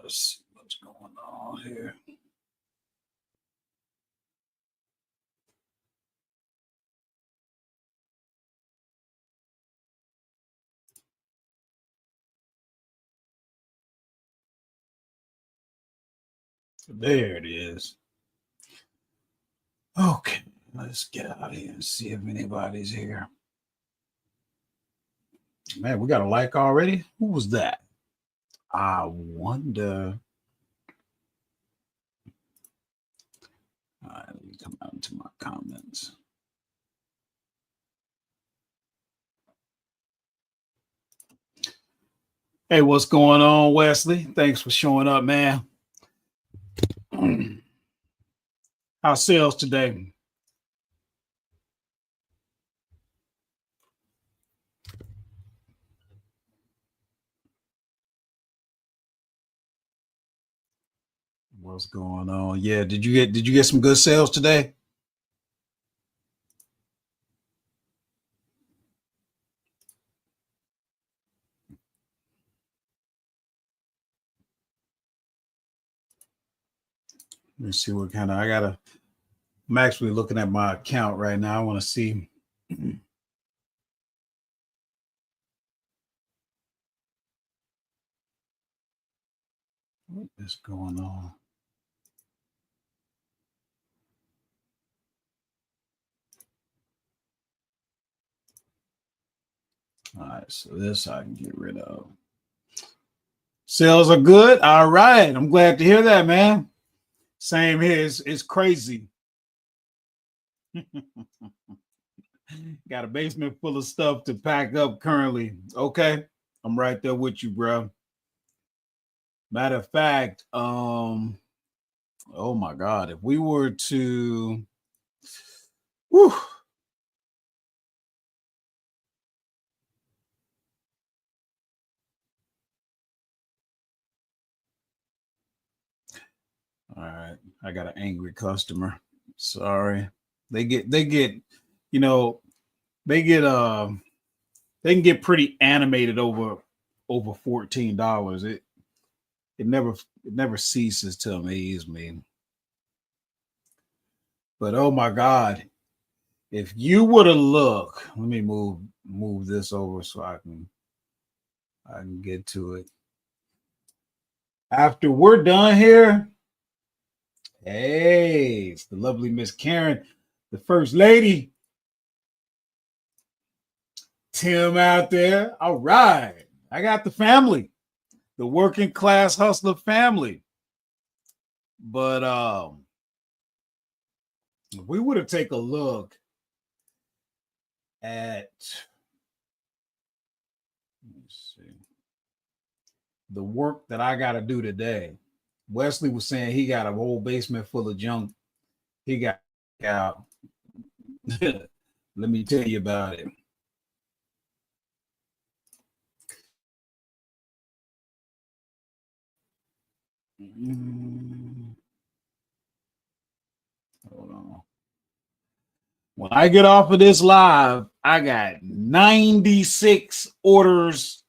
Let's see what's going on here. There it is. Okay, let's get out of here and see if anybody's here. Man, we got a like already? Who was that? I wonder. All right, let me come out into my comments. Hey, what's going on, Wesley? Thanks for showing up, man. How's sales today? What's going on? Yeah, did you get some good sales today? Let me see what kind of I'm actually looking at my account right now. I want to see what is going on. All right, so this I can get rid of. Sales are good. All right. I'm glad to hear that, man. Same here. It's crazy. Got a basement full of stuff to pack up currently. Okay. I'm right there with you, bro. Matter of fact, oh my God, if we were to whew, all right, I got an angry customer. Sorry. They get, you know, they get they can get pretty animated over $14. It never ceases to amaze me. But oh my God, if you were to look, let me move this over so I can get to it. After we're done here, hey, it's the lovely Miss Karen, the first lady. Tim out there. All right. I got the family, the working class hustler family. But if we were to take a look at, let me see, the work that I got to do today. Wesley was saying he got a whole basement full of junk. He got out. Let me tell you about it. Hold on. When I get off of this live, I got 96 orders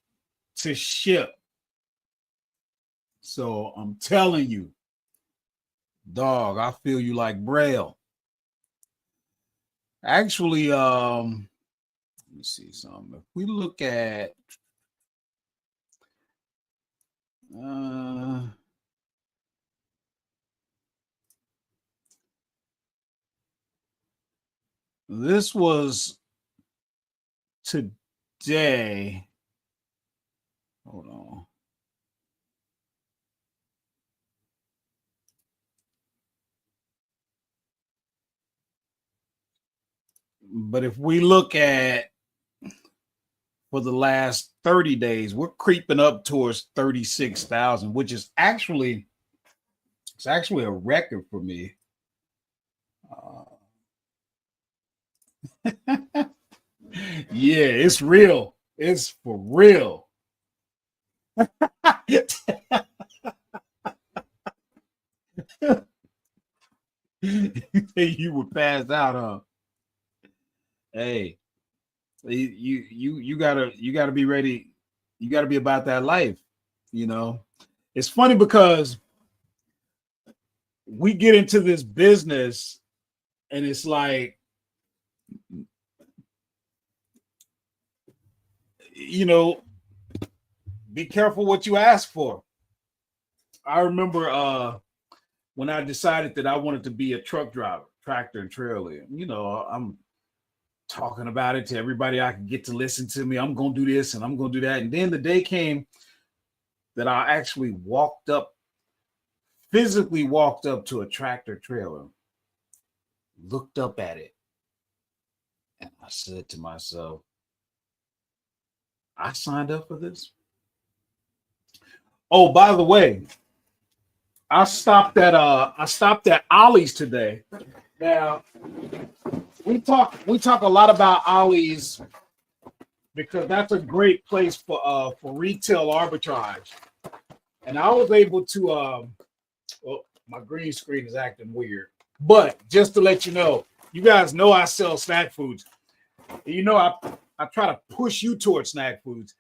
to ship. So I'm telling you, dog, I feel you like Braille. Actually, let me see something. If we look at this was today. Hold on. But if we look at for the last 30 days, we're creeping up towards 36,000, which is actually a record for me. Yeah, it's real. It's for real. You were passed out, huh? Hey, you gotta be ready. You gotta be about that life, you know. It's funny because we get into this business and it's like, you know, be careful what you ask for. I remember when I decided that I wanted to be a truck driver, tractor and trailer. I'm talking about it to everybody I could get to listen to me. I'm going to do this and I'm going to do that. And then the day came that I actually physically walked up to a tractor trailer, looked up at it, and I said to myself, I signed up for this. Oh, by the way, I stopped at Ollie's today. Now, we talk a lot about Ollie's because that's a great place for retail arbitrage. And I was able to well, my green screen is acting weird. But just to let you know, you guys know I sell snack foods. I try to push you towards snack foods.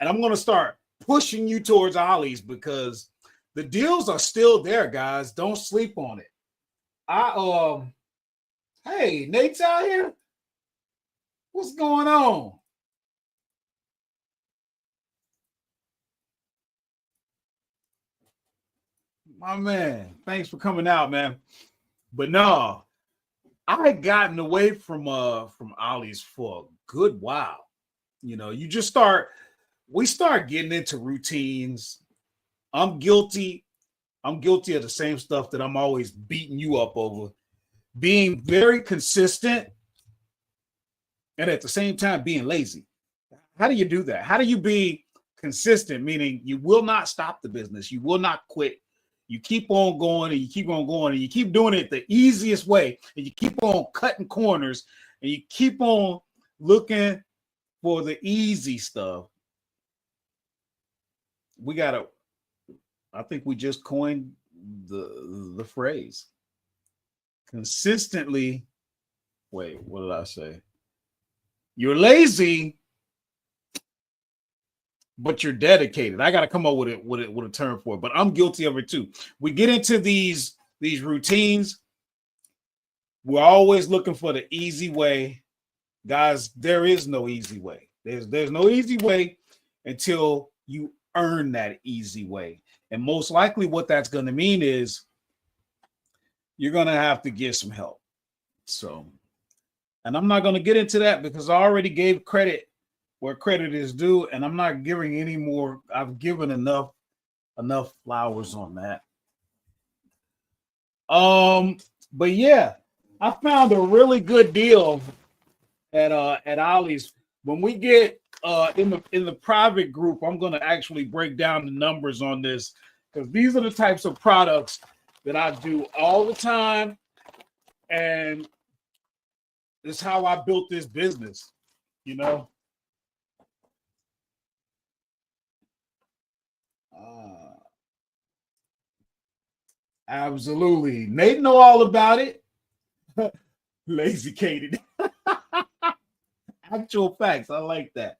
And I'm gonna start pushing you towards Ollie's because the deals are still there, guys. Don't sleep on it. Hey, Nate's out here. What's going on? My man, thanks for coming out, man. But no, I had gotten away from Ollie's for a good while. You just we start getting into routines. I'm guilty. I'm guilty of the same stuff that I'm always beating you up over. Being very consistent and at the same time being lazy. How do you do that? How do you be consistent? Meaning you will not stop the business. You will not quit. You keep on going and you keep on going and you keep doing it the easiest way. And you keep on cutting corners and you keep on looking for the easy stuff. I think we just coined the phrase. Consistently, wait, what did I say? You're lazy, but you're dedicated. I got to come up with a term for it, but I'm guilty of it too. We get into these routines. We're always looking for the easy way. Guys, there is no easy way. There's no easy way until you earn that easy way. And most likely what that's going to mean is you're going to have to get some help. So, and I'm not going to get into that because I already gave credit where credit is due, and I'm not giving any more. I've given enough flowers on that. But yeah, I found a really good deal at Ollie's. When we get in the private group, I'm going to actually break down the numbers on this because these are the types of products that I do all the time, and it's how I built this business. You know. Absolutely. Nate know all about it. Lazy Katie. Actual facts. I like that.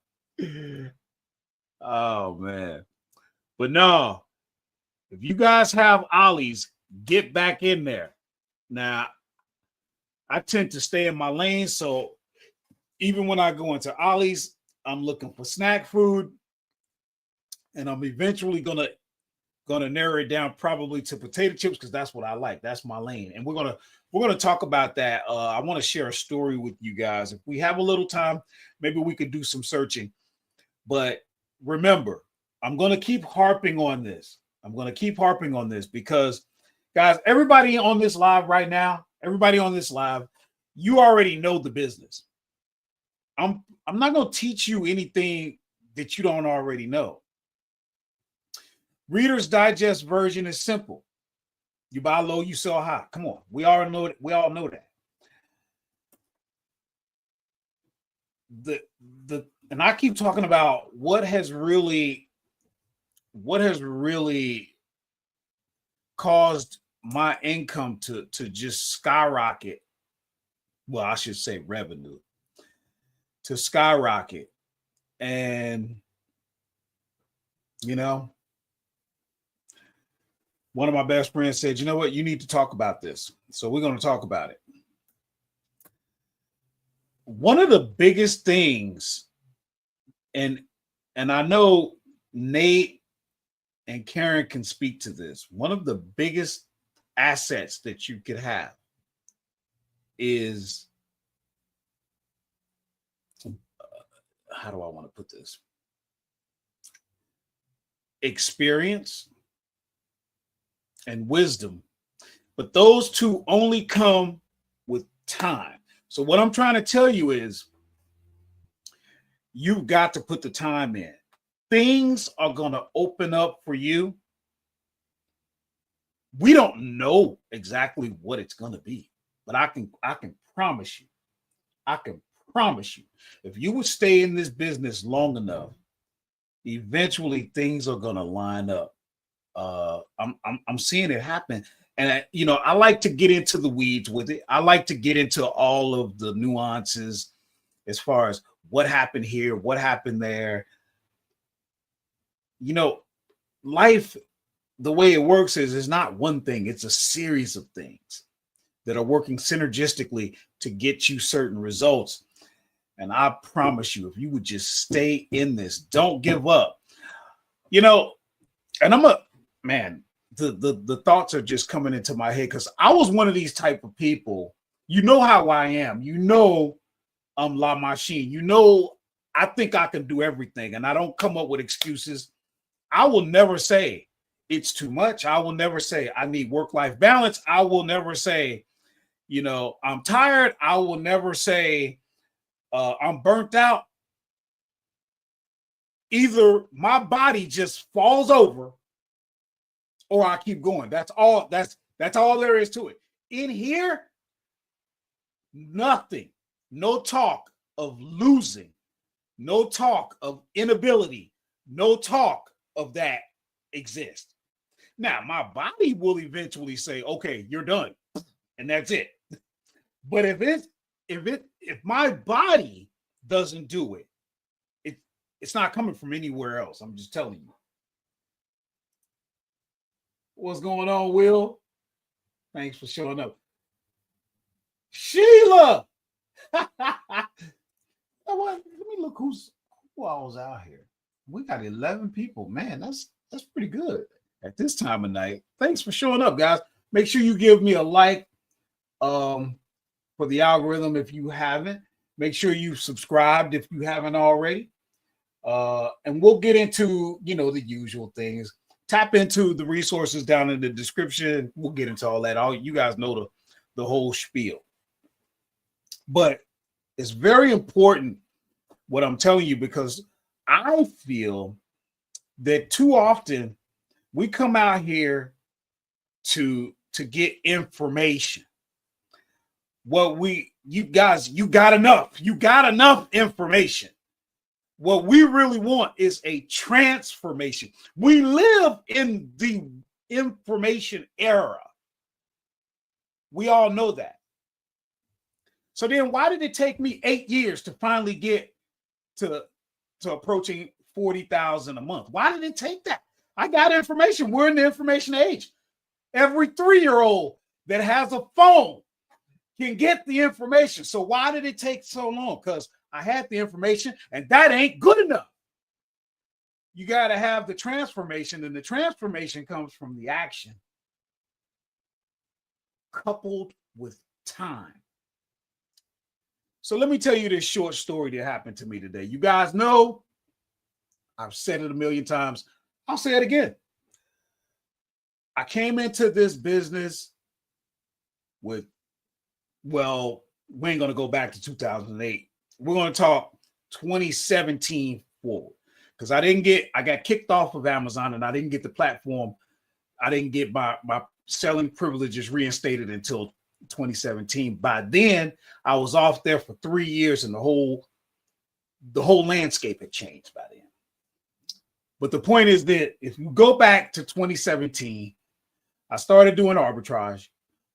Oh man. But no, if you guys have Ollie's, get back in there. Now, I tend to stay in my lane, so even when I go into Ollie's, I'm looking for snack food, and I'm eventually gonna narrow it down probably to potato chips because that's what I like. That's my lane, and we're gonna talk about that. I want to share a story with you guys. If we have a little time, maybe we could do some searching. But remember, I'm gonna keep harping on this. I'm gonna keep harping on this because, guys, everybody on this live right now, everybody on this live, you already know the business. I'm not gonna teach you anything that you don't already know. Reader's Digest version is simple. You buy low, you sell high. Come on, we all know it. We all know that. And I keep talking about what has really caused my income to just skyrocket. Well, I should say revenue to skyrocket, and you know one of my best friends said, you know what, you need to talk about this. So we're going to talk about it. One of the biggest things, and I know Nate and Karen can speak to this. One of the biggest assets that you could have is, how do I want to put this? Experience and wisdom. But those two only come with time. So what I'm trying to tell you is you've got to put the time in. Things are going to open up for you. We don't know exactly what it's going to be, but I can promise you. I can promise you, if you would stay in this business long enough, eventually things are going to line up. I'm seeing it happen. And I like to get into the weeds with it. I like to get into all of the nuances as far as what happened here, what happened there. Life, the way it works is it's not one thing. It's a series of things that are working synergistically to get you certain results. And I promise you, if you would just stay in this, don't give up. And the thoughts are just coming into my head because I was one of these type of people. You know how I am. I'm La Machine. I think I can do everything, and I don't come up with excuses. I will never say it's too much. I will never say I need work-life balance. I will never say, I'm tired. I will never say I'm burnt out. Either my body just falls over or I keep going. That's all there is to it. In here, nothing. No talk of losing. No talk of inability. No talk of that exists. Now, my body will eventually say, okay, you're done. And that's it. But if my body doesn't do it, it's not coming from anywhere else. I'm just telling you. What's going on, Will? Thanks for showing up. Sheila! Let me look who all was out here. We got 11 people. Man, that's pretty good at this time of night. Thanks for showing up, guys. Make sure you give me a like for the algorithm if you haven't. Make sure you've subscribed if you haven't already. And we'll get into, the usual things. Tap into the resources down in the description. We'll get into all that. You guys know the whole spiel. But it's very important what I'm telling you, because I feel that too often we come out here to get information. You got enough information. What we really want is a transformation. We live in the information era. We all know that. So then why did it take me 8 years to finally get to approaching 40,000 a month? Why did it take that? I got information. We're in the information age. Every 3-year-old that has a phone can get the information. So why did it take so long? Because I had the information, and that ain't good enough. You got to have the transformation, and the transformation comes from the action coupled with time. So let me tell you this short story that happened to me today. You guys know, I've said it a million times. I'll say it again. I came into this business with, we ain't going to go back to 2008. We're going to talk 2017 forward, because I got kicked off of Amazon, and I didn't get the platform. I didn't get my selling privileges reinstated until 2017. By then, I was off there for 3 years, and the whole landscape had changed by then. But the point is that if you go back to 2017, I started doing arbitrage.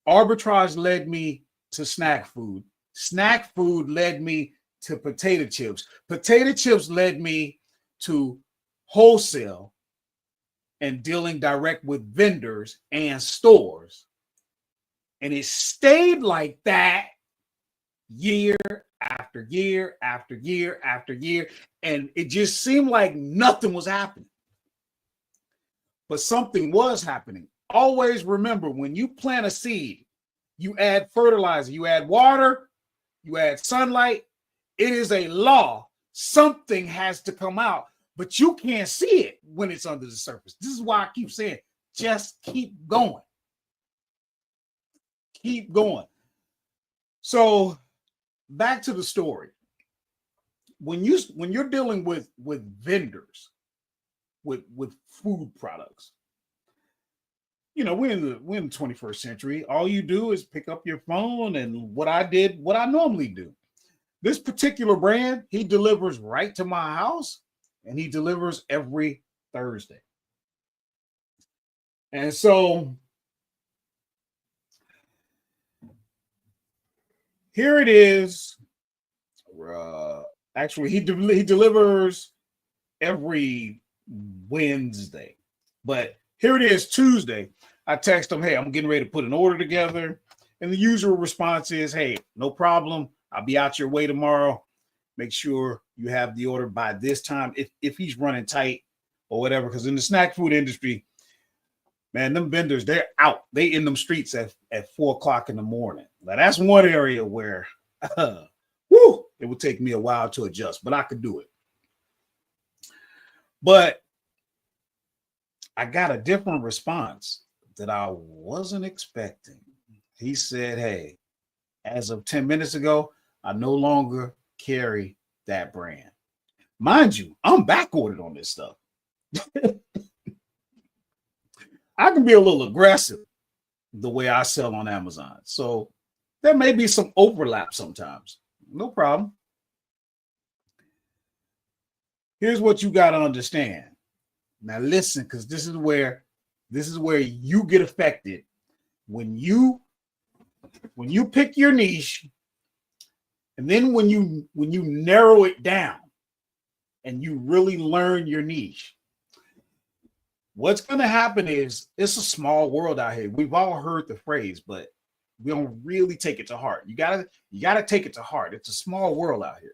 Arbitrage led me to snack food. Snack food led me to potato chips. Potato chips led me to wholesale. and dealing direct with vendors and stores. And it stayed like that year after year after year after year. And it just seemed like nothing was happening. But something was happening. Always remember, when you plant a seed, you add fertilizer, you add water, you add sunlight. It is a law. Something has to come out, but you can't see it when it's under the surface. This is why I keep saying, just keep going. Keep going. So back to the story. When you're dealing with vendors, with food products, you know, we're in the 21st century. All you do is pick up your phone, and what I normally do. This particular brand, he delivers right to my house, and he delivers every Thursday. And so here it is. Actually, he delivers every Wednesday, but here it is Tuesday. I text him, hey, I'm getting ready to put an order together. And the usual response is, hey, no problem. I'll be out your way tomorrow. Make sure you have the order by this time if he's running tight or whatever. Because in the snack food industry, man, them vendors, they're out. They in them streets at 4 o'clock in the morning. Now, that's one area where it would take me a while to adjust, but I could do it. But I got a different response that I wasn't expecting. He said, hey, as of 10 minutes ago, I no longer carry that brand. Mind you, I'm back ordered on this stuff. I can be a little aggressive the way I sell on Amazon. So there may be some overlap sometimes. No problem. Here's what you got to understand. Now listen, because this is where you get affected. When you pick your niche, and then when you narrow it down and you really learn your niche, what's going to happen is it's a small world out here. We've all heard the phrase, but we don't really take it to heart. You gotta take it to heart. It's a small world out here.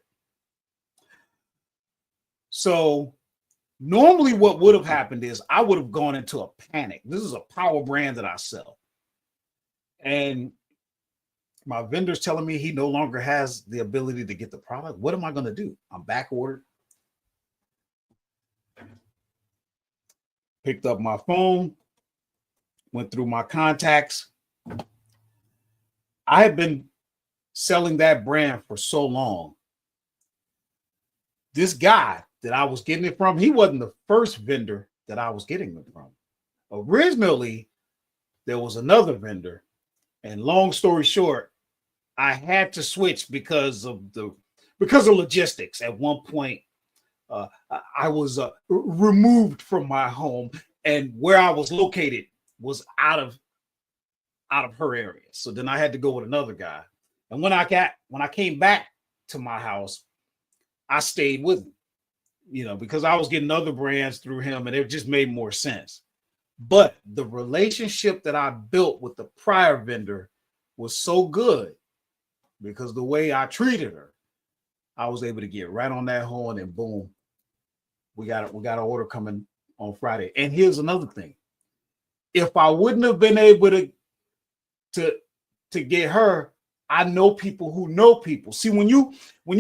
So normally what would have happened is I would have gone into a panic. This is a power brand that I sell. And my vendor's telling me he no longer has the ability to get the product. What am I going to do? I'm back ordered. Picked up my phone, went through my contacts. I have been selling that brand for so long. This guy that I was getting it from, he wasn't the first vendor that I was getting it from. Originally, there was another vendor, and long story short, I had to switch because of logistics. At one point, I was removed from my home, and where I was located was out of her area. So then I had to go with another guy. And when I came back to my house, I stayed with him, you know, because I was getting other brands through him, and it just made more sense. But the relationship that I built with the prior vendor was so good because the way I treated her, I was able to get right on that horn, and boom, we got an order coming on Friday. And here's another thing. If I wouldn't have been able to get her, I know people who know people. See, when you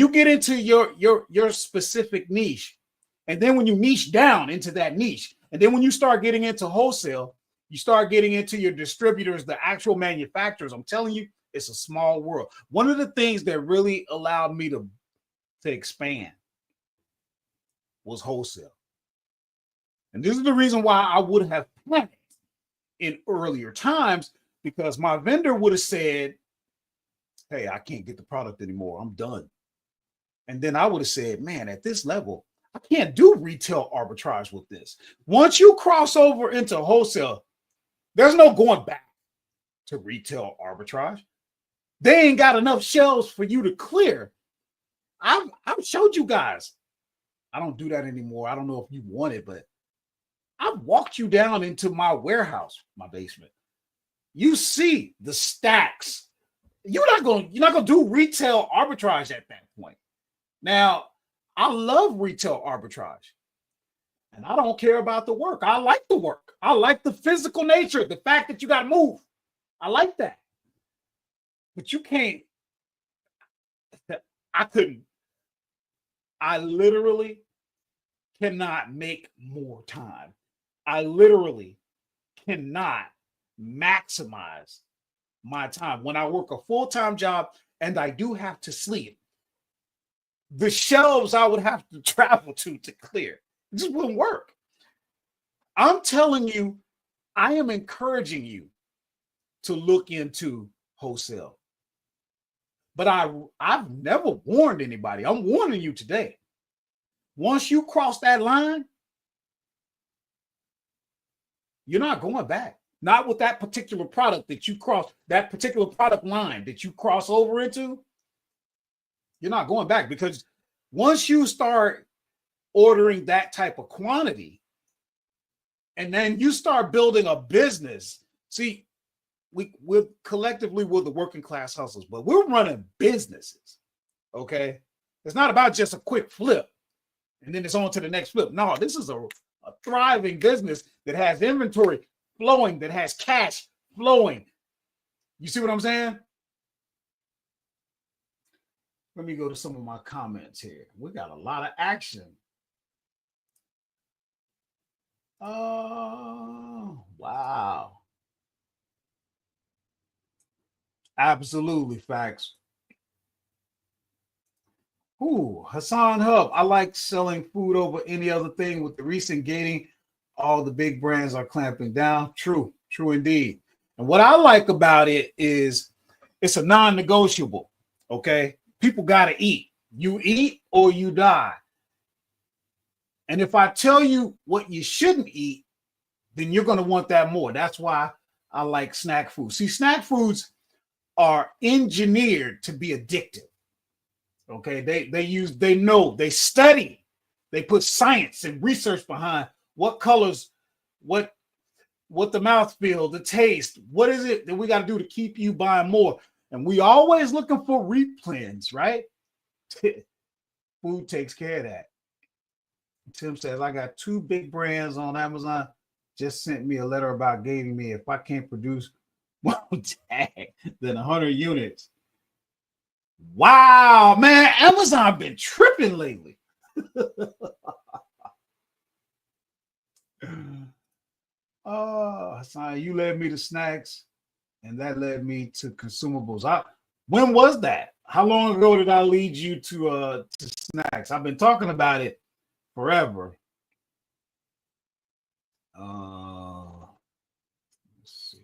get into your specific niche, and then when you niche down into that niche, and then when you start getting into wholesale, you start getting into your distributors, the actual manufacturers. I'm telling you, it's a small world. One of the things that really allowed me to expand was wholesale. And this is the reason why I would have panicked in earlier times, because my vendor would have said, hey, I can't get the product anymore. I'm done. And then I would have said, man, at this level, I can't do retail arbitrage with this. Once you cross over into wholesale, there's no going back to retail arbitrage. They ain't got enough shelves for you to clear. I've showed you guys. I don't do that anymore. I don't know if you want it, but I've walked you down into my warehouse, my basement. You see the stacks. You're not gonna do retail arbitrage at that point. Now, I love retail arbitrage, and I don't care about the work. I like the work. I like the physical nature, the fact that you got to move. I like that. But you can't. I couldn't. I literally cannot make more time. I literally cannot maximize my time. When I work a full-time job and I do have to sleep, the shelves I would have to travel to clear, it just wouldn't work. I'm telling you, I am encouraging you to look into wholesale. But I've never warned anybody. I'm warning you today. Once you cross that line, you're not going back. Not with that particular product that you cross, that particular product line that you cross over into. You're not going back, because once you start ordering that type of quantity and then you start building a business, see, we're collectively, we're the working class hustlers, but we're running businesses. Okay. It's not about just a quick flip and then it's on to the next flip. No, this is a thriving business that has inventory flowing, that has cash flowing. You see what I'm saying? Let me go to some of my comments here. We got a lot of action. Oh, wow. Absolutely, facts. Ooh, Hassan Hub. I like selling food over any other thing. With the recent gating, all the big brands are clamping down. True, true indeed. And what I like about it is it's a non-negotiable. Okay. People got to eat. You eat or you die. And if I tell you what you shouldn't eat, then you're going to want that more. That's why I like snack food. See, snack foods are engineered to be addictive. Okay, they know, they study, they put science and research behind what colors, what the mouth feel, the taste, what is it that we got to do to keep you buying more. And we always looking for replens, right? Food takes care of that. Tim says, I got 2 big brands on Amazon, just sent me a letter about gating me if I can't produce one tag than 100 units. Wow, man, Amazon been tripping lately. Oh, Hassan, you led me to snacks, and that led me to consumables. When was that? How long ago did I lead you to snacks? I've been talking about it forever. Let's see.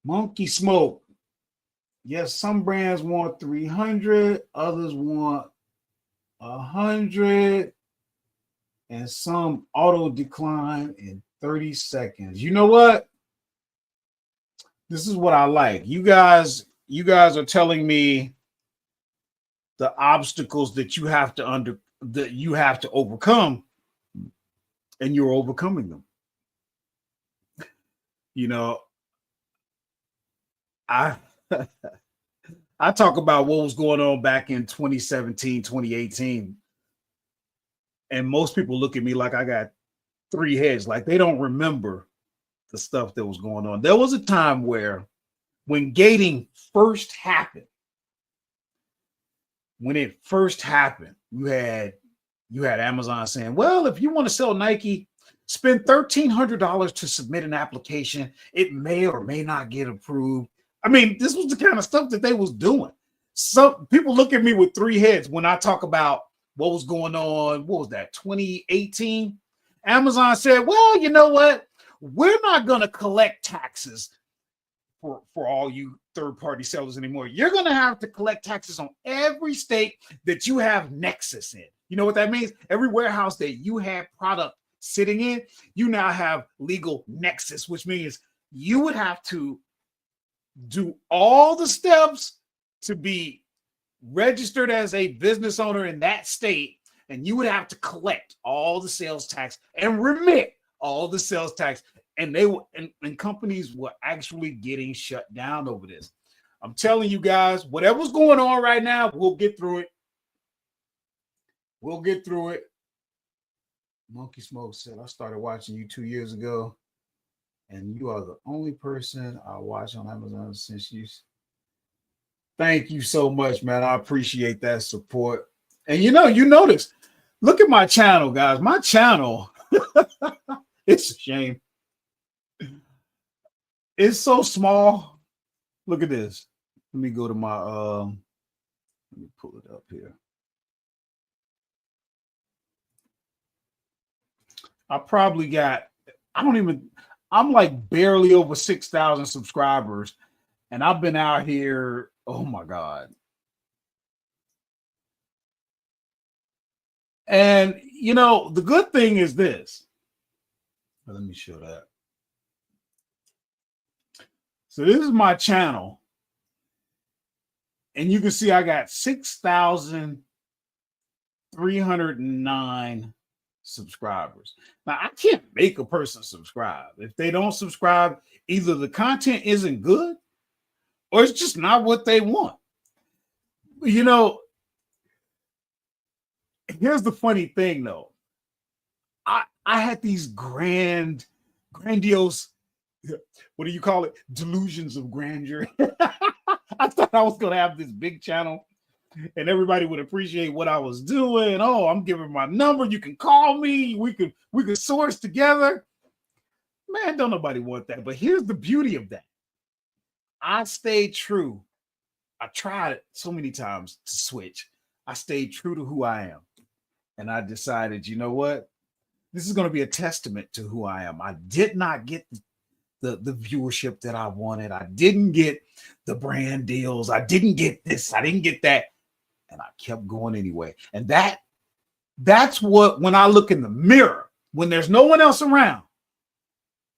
Monkey Smoke. Yes, some brands want 300, others want 100, and some auto decline in 30 seconds. You know what? This is what I like. You guys are telling me the obstacles that you have to overcome, and you're overcoming them. You know, I talk about what was going on back in 2017, 2018, and most people look at me like I got 3 heads, like they don't remember the stuff that was going on. There was a time where, when gating first happened, you had Amazon saying, well, if you want to sell Nike, spend $1,300 to submit an application. It may or may not get approved. I mean, this was the kind of stuff that they was doing. Some people look at me with 3 heads when I talk about what was going on. What was that, 2018? Amazon said, well, you know what? We're not going to collect taxes for all you third-party sellers anymore. You're going to have to collect taxes on every state that you have nexus in. You know what that means? Every warehouse that you have product sitting in, you now have legal nexus, which means you would have to do all the steps to be registered as a business owner in that state, and you would have to collect all the sales tax and remit all the sales tax. And they were, and companies were actually getting shut down over this. I'm telling you guys, whatever's going on right now, we'll get through it. We'll get through it. Monkey Smoke said, I started watching you 2 years ago, and you are the only person I watch on Amazon since you. Thank you so much, man. I appreciate that support. And you notice, look at my channel, guys. My channel, it's a shame. It's so small. Look at this. Let me go to my let me pull it up here. I probably got, I'm like barely over 6,000 subscribers. And I've been out here, oh my God. And, the good thing is this. Let me show that. So this is my channel. And you can see I got 6,309 subscribers. Now, I can't make a person subscribe. If they don't subscribe, either the content isn't good or it's just not what they want. Here's the funny thing, though. I had these grandiose, what do you call it? Delusions of grandeur. I thought I was going to have this big channel and everybody would appreciate what I was doing. Oh, I'm giving my number. You can call me. We could source together. Man, don't nobody want that. But here's the beauty of that. I stayed true. I tried it so many times to switch. I stayed true to who I am. And I decided, you know what? This is going to be a testament to who I am. I did not get the viewership that I wanted. I didn't get the brand deals. I didn't get this. I didn't get that. And I kept going anyway. And that's what, when I look in the mirror, when there's no one else around,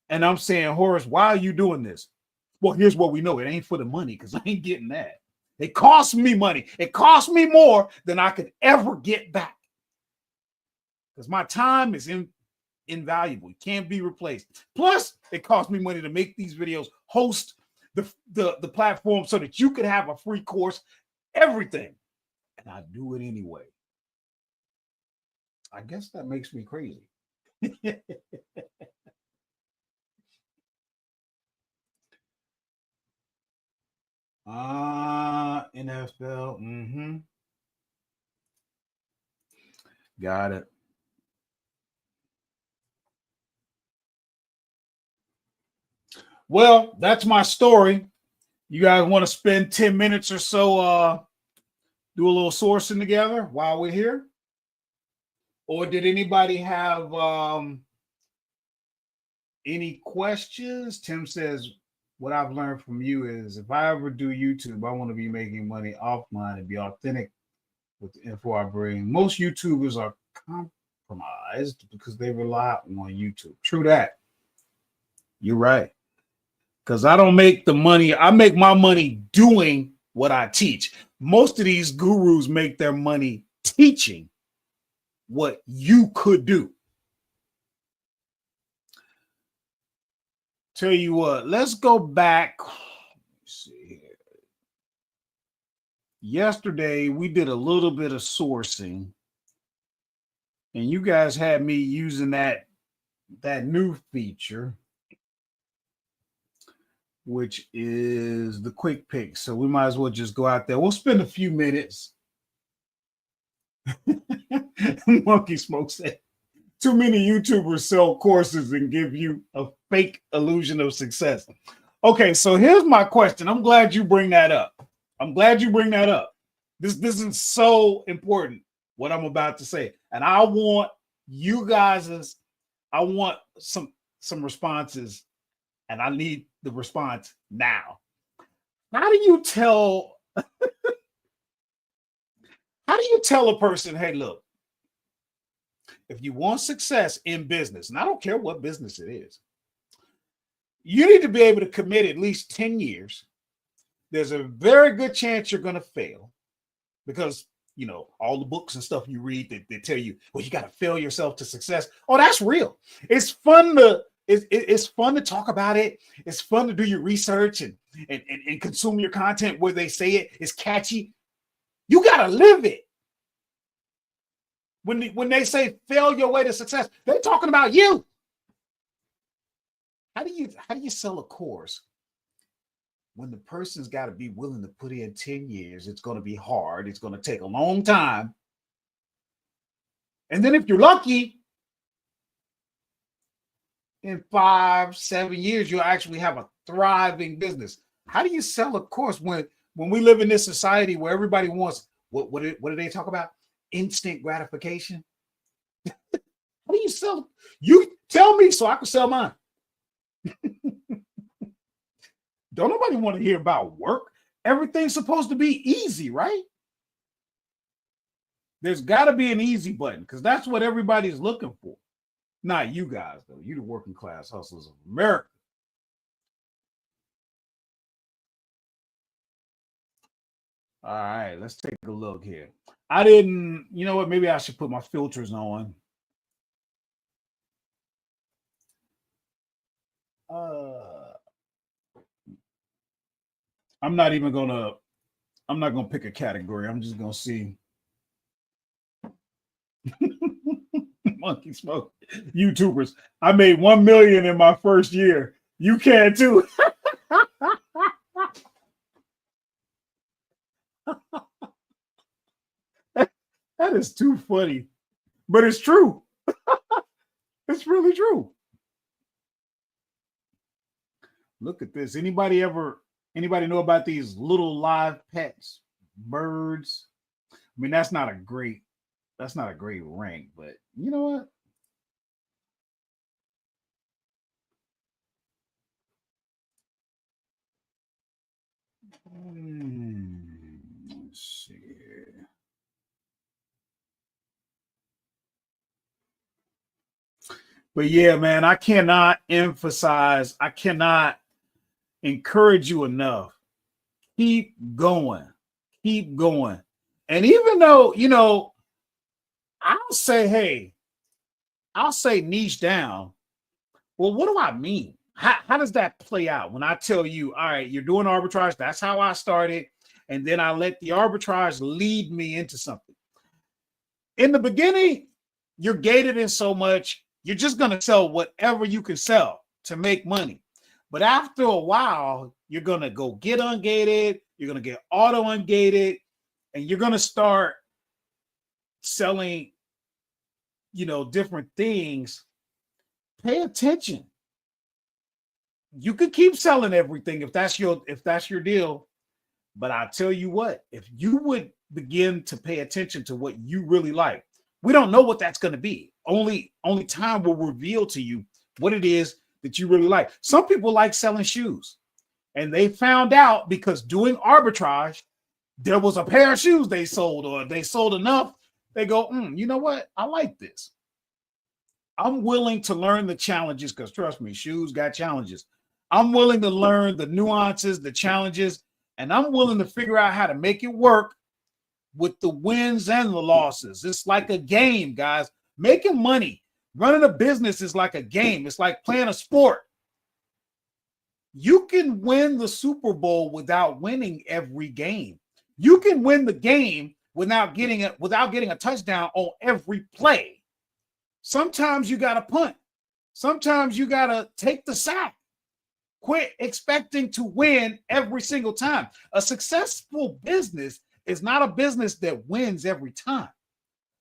and I'm saying, Horace, why are you doing this? Well, here's what we know. It ain't for the money, because I ain't getting that. It cost me money. It cost me more than I could ever get back. Because my time is invaluable. It can't be replaced. Plus, it cost me money to make these videos, host the platform so that you could have a free course, everything. And I do it anyway. I guess that makes me crazy. NFL. Got it. Well, that's my story. You guys want to spend 10 minutes or so do a little sourcing together while we're here? Or did anybody have any questions? Tim says, what I've learned from you is if I ever do YouTube, I want to be making money offline and be authentic with the info I bring. Most YouTubers are compromised because they rely on YouTube. True that. You're right. Because I don't make the money. I make my money doing what I teach. Most of these gurus make their money teaching what you could do. Tell you what, let's go back. Let me see here. Yesterday, we did a little bit of sourcing, and you guys had me using that new feature, which is the quick pick. So we might as well just go out there. We'll spend a few minutes. Monkey Smoke said, too many YouTubers sell courses and give you a fake illusion of success. Okay, so here's my question. I'm glad you bring that up. This is so important, what I'm about to say. And I want you guys' some responses, and I need the response now. How do you tell a person, hey, look, if you want success in business, and I don't care what business it is, you need to be able to commit at least 10 years. There's a very good chance you're going to fail because, all the books and stuff you read that tell you, well, you got to fail yourself to success. Oh, that's real. It's fun to it's fun to talk about it. It's fun to do your research and consume your content where they say it. It's catchy. You got to live it. When they say fail your way to success, they're talking about you. How do you sell a course when the person's got to be willing to put in 10 years? It's going to be hard. It's going to take a long time. And then if you're lucky, in 5-7 years, you'll actually have a thriving business. How do you sell a course when we live in this society where everybody wants, what do they talk about? Instant gratification. How do you sell? You tell me so I can sell mine. Don't nobody want to hear about work. Everything's supposed to be easy, right? There's got to be an easy button because that's what everybody's looking for. Not you guys, though. You the working class hustlers of America. All right, let's take a look here. I didn't, you know what? Maybe I should put my filters on. I'm not gonna pick a category. I'm just gonna see. Monkey smoke. YouTubers. I made 1 million in my first year. You can too. That is too funny. But it's true. It's really true. Look at this. Anybody know about these little live pets? Birds. I mean, that's not a great rank, but you know what? Let's see. But yeah, man, I cannot encourage you enough. Keep going. Keep going. And even though, I'll say niche down. Well, what do I mean? How does that play out when I tell you, all right, you're doing arbitrage? That's how I started. And then I let the arbitrage lead me into something. In the beginning, you're gated in so much, you're just going to sell whatever you can sell to make money. But after a while, you're going to go get ungated, you're going to get auto ungated, and you're going to start selling, different things. Pay attention. You could keep selling everything if that's your deal. But I tell you what, if you would begin to pay attention to what you really like, we don't know what that's going to be. Only time will reveal to you what it is that you really like. Some people like selling shoes, and they found out because doing arbitrage, there was a pair of shoes they sold, or they sold enough. They go, you know what? I like this. I'm willing to learn the challenges because trust me, shoes got challenges. I'm willing to learn the nuances, the challenges, and I'm willing to figure out how to make it work with the wins and the losses. It's like a game, guys. Making money, running a business is like a game. It's like playing a sport. You can win the Super Bowl without winning every game. You can win the game without getting a touchdown on every play. Sometimes you got to punt. Sometimes you got to take the sack. Quit expecting to win every single time. A successful business is not a business that wins every time.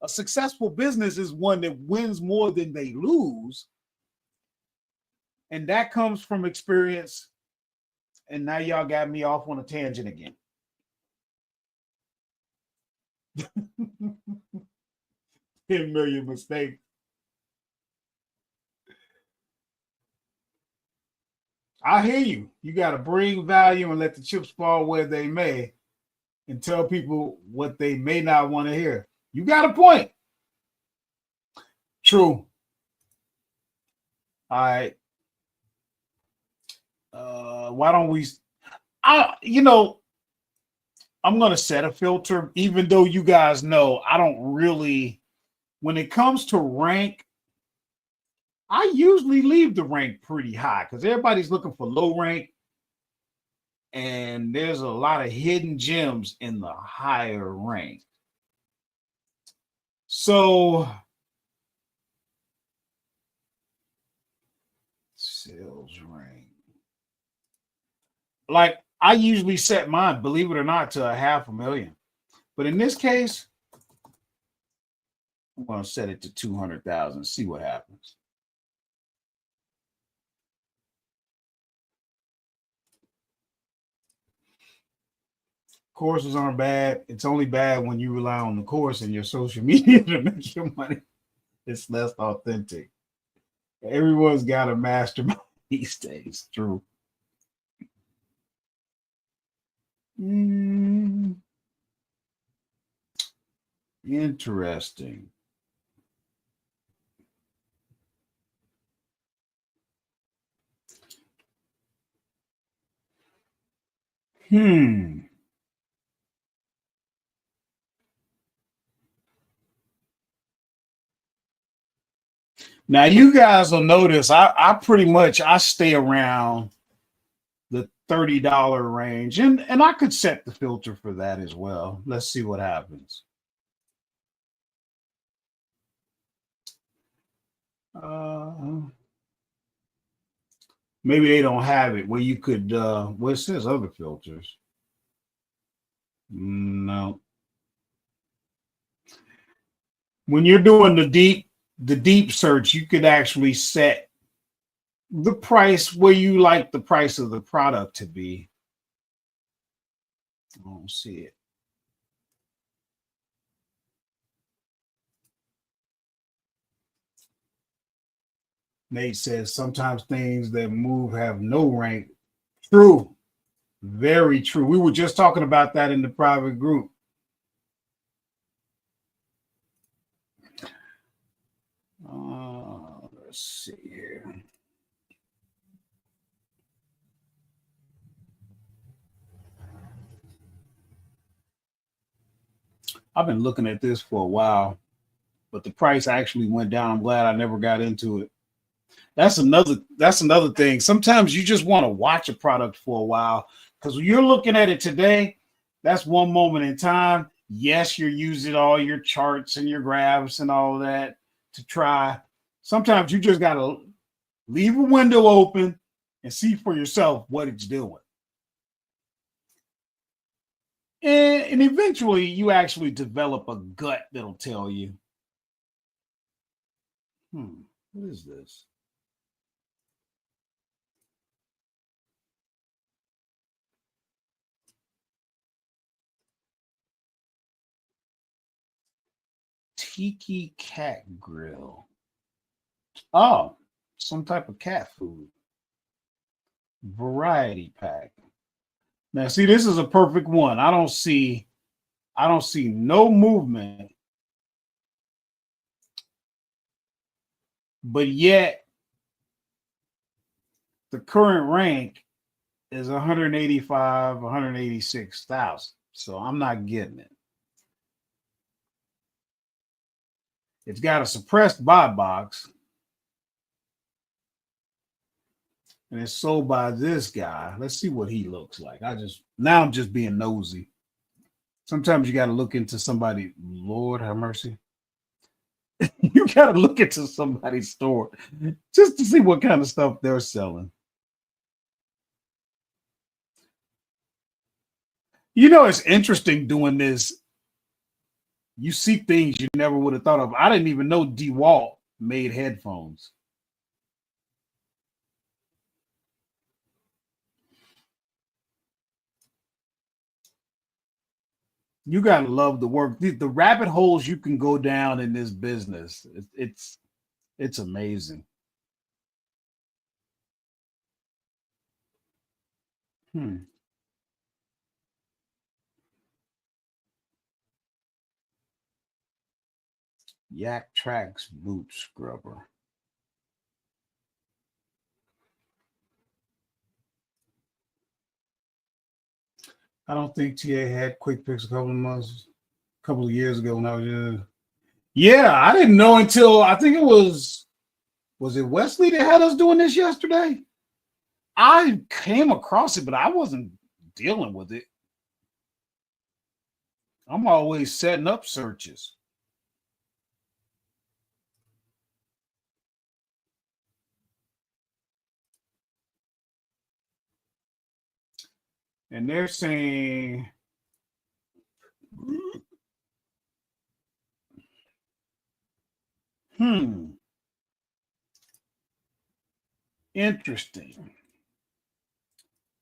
A successful business is one that wins more than they lose. And that comes from experience. And now y'all got me off on a tangent again. 10 million mistakes. I hear you. You got to bring value and let the chips fall where they may and tell people what they may not want to hear. You got a point. True. All right. Why don't we? I'm gonna set a filter, even though you guys know I don't really. When it comes to rank, I usually leave the rank pretty high because everybody's looking for low rank, and there's a lot of hidden gems in the higher rank. So sales rank. Like I usually set mine, believe it or not, to a 500,000. But in this case, I'm going to set it to 200,000, see what happens. Courses aren't bad. It's only bad when you rely on the course and your social media to make your money. It's less authentic. Everyone's got a mastermind these days. True. Mm, interesting. Hmm. Now you guys will notice I pretty much I stay around the $30 range, and I could set the filter for that as well. Let's see what happens. Uh, maybe they don't have it where you could. Well, it says other filters. No, when you're doing the deep search, you could actually set the price where you like the price of the product to be. I don't see it. Nate says sometimes things that move have no rank. True. Very true. We were just talking about that in the private group. Let's see here. I've been looking at this for a while, but the price actually went down. I'm glad I never got into it. That's another thing. Sometimes you just want to watch a product for a while because when you're looking at it today, that's one moment in time. Yes, you're using all your charts and your graphs and all of that to try. Sometimes you just gotta leave a window open and see for yourself what it's doing. And eventually you actually develop a gut that'll tell you, what is this? Tiki cat grill. Oh, some type of cat food. Variety pack. Now see, this is a perfect one. I don't see no movement, but yet the current rank is 185, 186,000. So I'm not getting it. It's got a suppressed buy box and it's sold by this guy. Let's see what he looks like. I'm just being nosy. Sometimes you got to look into somebody. Lord have mercy. You got to look into somebody's store just to see what kind of stuff they're selling. It's interesting doing this. You see things you never would have thought of. I didn't even know DeWalt made headphones. You gotta love the work. The rabbit holes you can go down in this business. It's amazing. Hmm. Yak Tracks boot scrubber. I don't think TA had quick picks a couple of years ago when I was. Yeah, I didn't know until I think it was it Wesley that had us doing this yesterday. I came across it, but I wasn't dealing with it. I'm always setting up searches. And they're saying, interesting.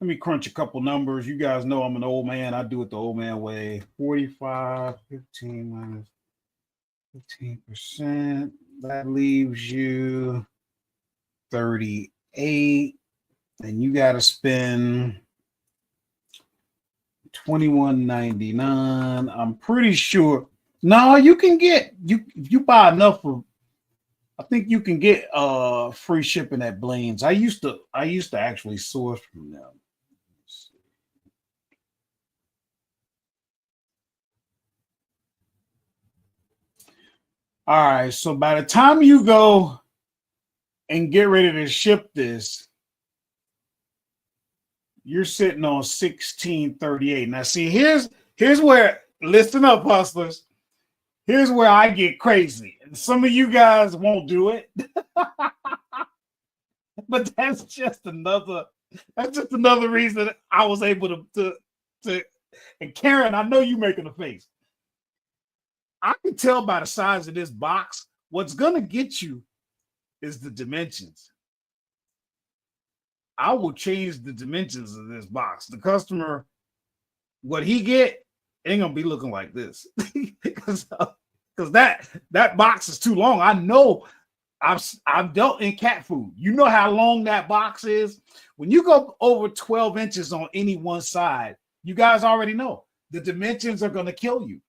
Let me crunch a couple numbers. You guys know I'm an old man. I do it the old man way. 45, 15 minus 15%. That leaves you 38. And you got to spend $21.99. I'm pretty sure. No, you can get if you buy enough of. I think you can get free shipping at Blaine's. I used to actually source from them. All right, so by the time you go and get ready to ship this, you're sitting on 1638. Now, see, here's where, listen up, hustlers. Here's where I get crazy. And some of you guys won't do it. But that's just another reason I was able to and Karen, I know you making a face. I can tell by the size of this box, what's gonna get you is the dimensions. I will change the dimensions of this box. The customer, what he get, ain't gonna be looking like this. Because that box is too long. I know I've dealt in cat food. You know how long that box is. When you go over 12 inches on any one side, you guys already know the dimensions are gonna kill you.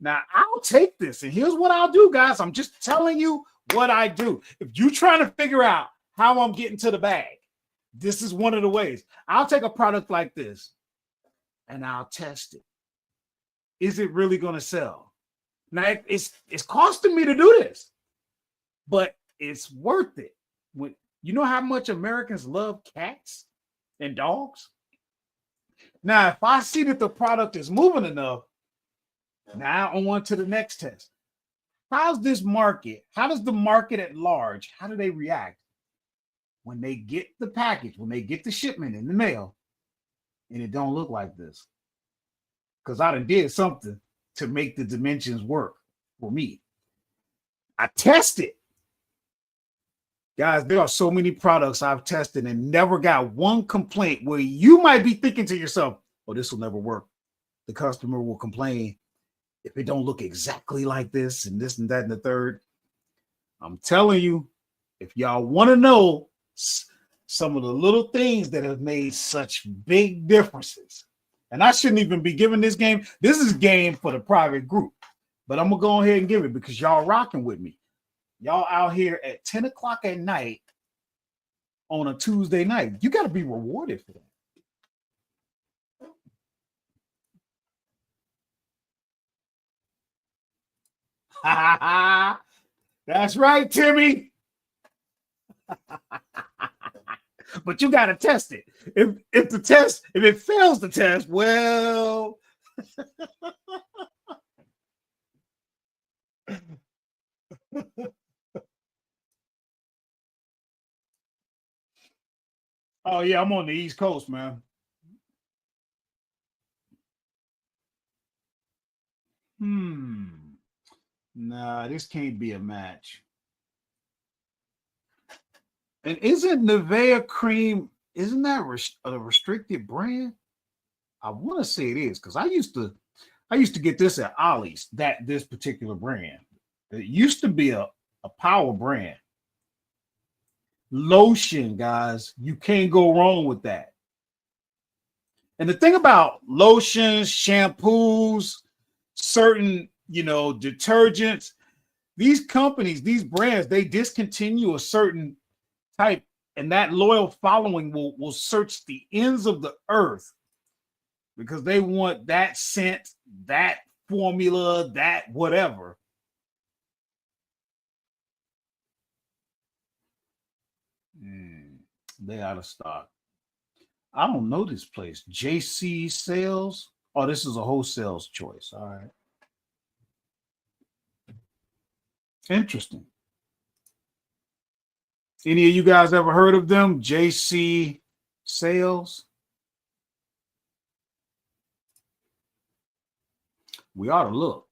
Now, I'll take this, and here's what I'll do, guys. I'm just telling you what I do. If you're trying to figure out how I'm getting to the bag, this is one of the ways. I'll take a product like this, and I'll test it. Is it really going to sell? Now, it's costing me to do this, but it's worth it. When you know how much Americans love cats and dogs? Now, if I see that the product is moving enough, now on to the next test. How's this market? How does the market at large, how do they react when they get the package, when they get the shipment in the mail, and it don't look like this? Because I done did something to make the dimensions work for me. I tested. Guys, there are so many products I've tested and never got one complaint where you might be thinking to yourself, oh, this will never work. The customer will complain if it don't look exactly like this and this and that and the third. I'm telling you, if y'all want to know some of the little things that have made such big differences, and I shouldn't even be giving this game. This is game for the private group, but I'm going to go ahead and give it because y'all rocking with me. Y'all out here at 10 o'clock at night on a Tuesday night. You got to be rewarded for that. That's right, Timmy. But you got to test it. If it fails the test, well, oh yeah, I'm on the East Coast, man. Nah, this can't be a match. And isn't Nivea cream, isn't that a restricted brand? I want to say it is because I used to get this at Ollie's, this particular brand. It used to be a power brand. Lotion, guys, you can't go wrong with that. And the thing about lotions, shampoos, certain, detergents, these companies, these brands, they discontinue a certain type, and that loyal following will search the ends of the earth because they want that scent, that formula, that whatever. They out of stock. I don't know this place. JC Sales. Oh, this is a wholesale choice. All right. Interesting. Any of you guys ever heard of them? JC Sales? We ought to look.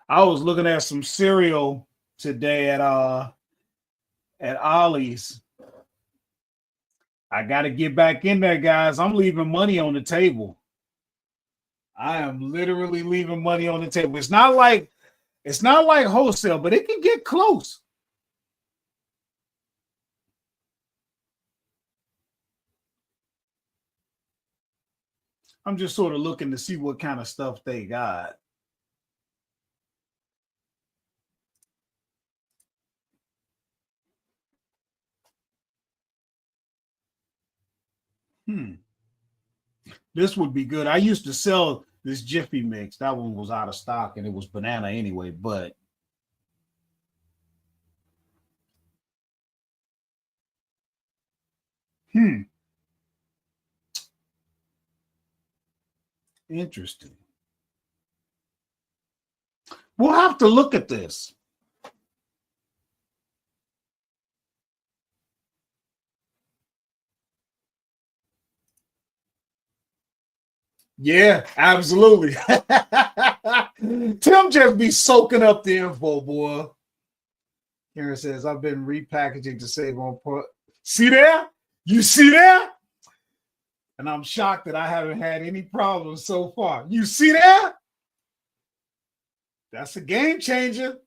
I was looking at some cereal today at Ollie's. I got to get back in there, guys. I'm leaving money on the table. I am literally leaving money on the table. It's not like wholesale, but it can get close. I'm just sort of looking to see what kind of stuff they got. This would be good. I used to sell this Jiffy Mix. That one was out of stock and it was banana anyway, but interesting. We'll have to look at this. Yeah, absolutely. Tim just be soaking up the info, boy. Karen says, I've been repackaging to save on put. See there? You see there? And I'm shocked that I haven't had any problems so far. You see that? That's a game changer.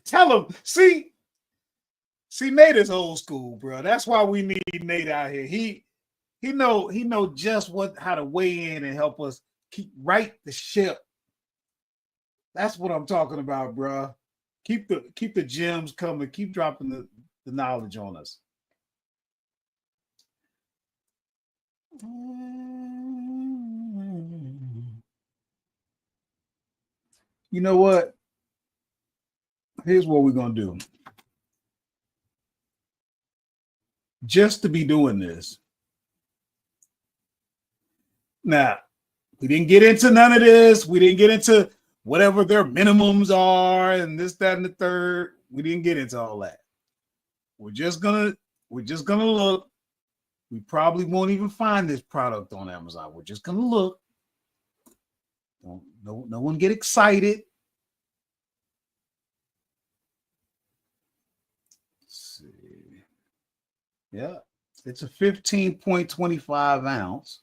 Tell him. See, Nate is old school, bro. That's why we need Nate out here. He know just how to weigh in and help us keep right the ship. That's what I'm talking about, bro. Keep the gems coming. Keep dropping the knowledge on us. You know what? Here's what we're gonna do. Just to be doing this. Now, we didn't get into none of this. We didn't get into whatever their minimums are and this, that, and the third. We didn't get into all that. We're just gonna look. We probably won't even find this product on Amazon. We're just gonna look. No one get excited. Let's see. Yeah, it's a 15.25 ounce.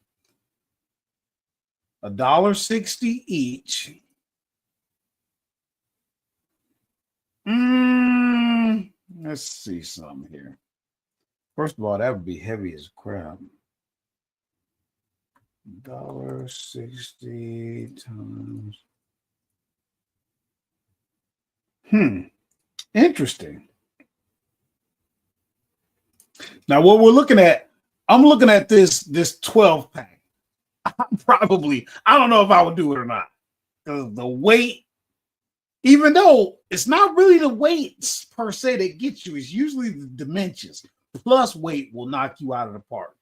$1.60 each. Let's see something here. First of all, that would be heavy as crap. $1.60 times. Interesting. Now, what we're looking at, I'm looking at this 12 pack. I don't know if I would do it or not. The weight, even though it's not really the weights per se that gets you, it's usually the dimensions. Plus weight will knock you out of the park.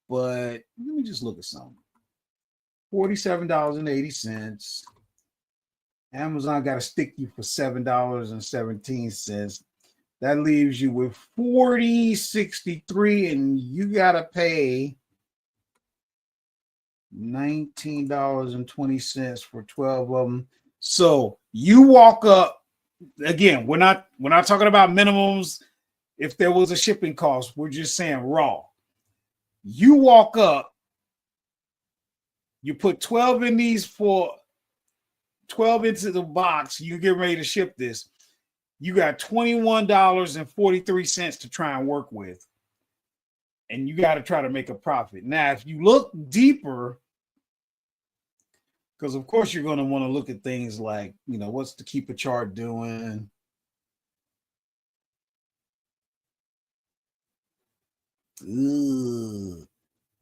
But let me just look at something. $47.80. Amazon got to stick you for $7.17. That leaves you with $40.63, and you got to pay $19.20 for 12 of them. So you walk up again. We're not talking about minimums. If there was a shipping cost, we're just saying raw. You walk up, you put 12 in these for 12 into the box. You get ready to ship this. You got $21.43 to try and work with. And you got to try to make a profit. Now, if you look deeper, Because of course you're going to want to look at things like, what's the keeper chart doing?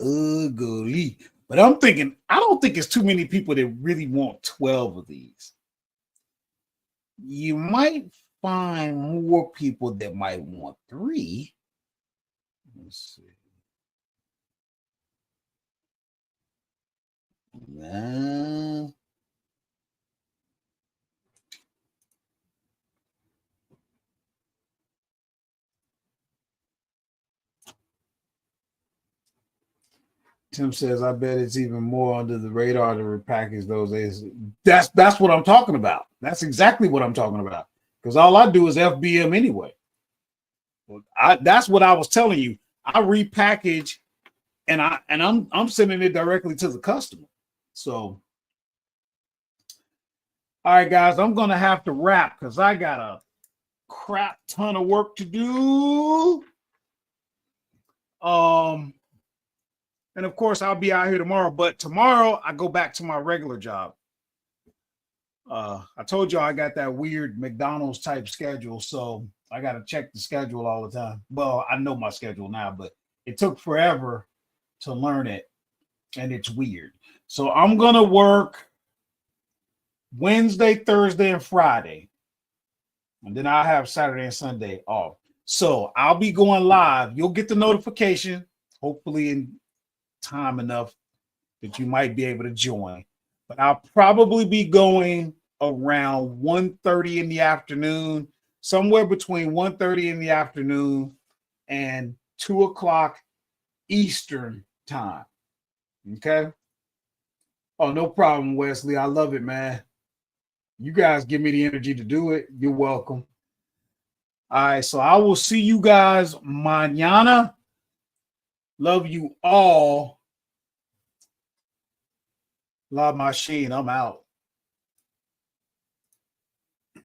Ugly. But I'm thinking, I don't think it's too many people that really want 12 of these. You might find more people that might want 3. Let's see. Nah. Tim says, I bet it's even more under the radar to repackage those. That's what I'm talking about. That's exactly what I'm talking about. Because all I do is FBM anyway. That's what I was telling you. I repackage and I'm sending it directly to the customer. So all right, guys, I'm gonna have to wrap because I got a crap ton of work to do. And of course, I'll be out here tomorrow. But tomorrow, I go back to my regular job. I told you I got that weird McDonald's type schedule, so I got to check the schedule all the time. Well, I know my schedule now, but it took forever to learn it, and it's weird. So I'm gonna work Wednesday, Thursday, and Friday, and then I'll have Saturday and Sunday off. So I'll be going live. You'll get the notification, hopefully in time enough that you might be able to join. But I'll probably be going around 1:30 in the afternoon, somewhere between 1:30 in the afternoon and 2 o'clock Eastern time. Okay. Oh, no problem, Wesley. I love it, man. You guys give me the energy to do it. You're welcome. All right. So I will see you guys mañana. Love you all. La Machine. I'm out.